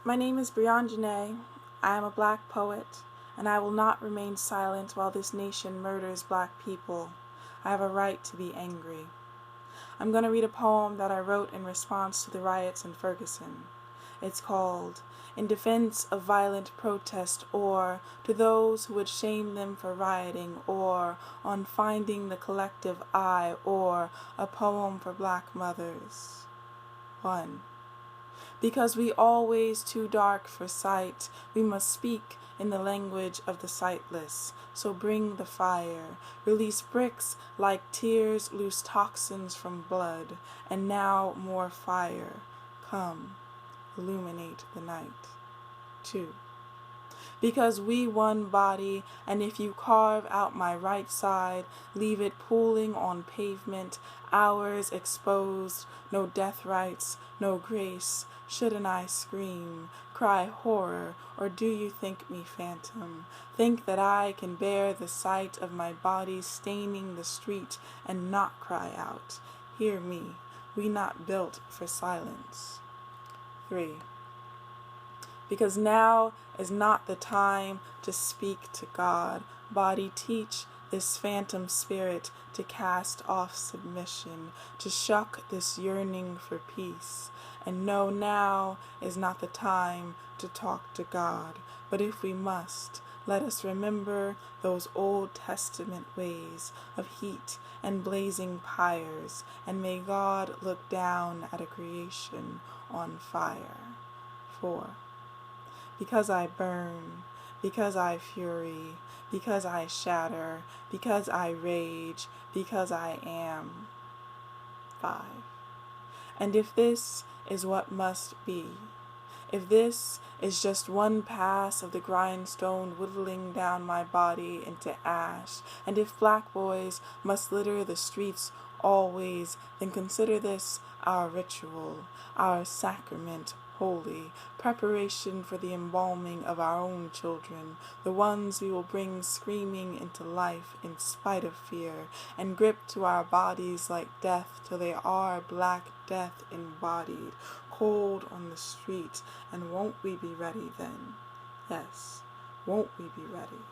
My name is Brianne Janae. I am a black poet, and I will not remain silent while this nation murders black people. I have a right to be angry. I'm going to read a poem that I wrote in response to the riots in Ferguson. It's called In Defense of Violent Protest, or To Those Who Would Shame Them for Rioting, or On Finding the Collective I, or A Poem for Black Mothers. 1. Because we always too dark for sight, we must speak in the language of the sightless. So bring the fire, release bricks like tears, loose toxins from blood, and now more fire. Come, illuminate the night. 2. Because we one body, and if you carve out my right side, leave it pooling on pavement, hours exposed, no death rights, no grace, shouldn't I scream, cry horror, or do you think me phantom? Think that I can bear the sight of my body staining the street and not cry out? Hear me, we not built for silence. 3. Because now is not the time to speak to God. Body, teach this phantom spirit to cast off submission, to shuck this yearning for peace. And no, now is not the time to talk to God. But if we must, let us remember those Old Testament ways of heat and blazing pyres, and may God look down at a creation on fire. 4. Because I burn, because I fury, because I shatter, because I rage, because I am. 5. And if this is what must be, if this is just one pass of the grindstone whittling down my body into ash, and if black boys must litter the streets always, then consider this our ritual, our sacrament, holy, preparation for the embalming of our own children, the ones we will bring screaming into life in spite of fear, and grip to our bodies like death till they are black death embodied, cold on the street. And won't we be ready then? Yes, won't we be ready?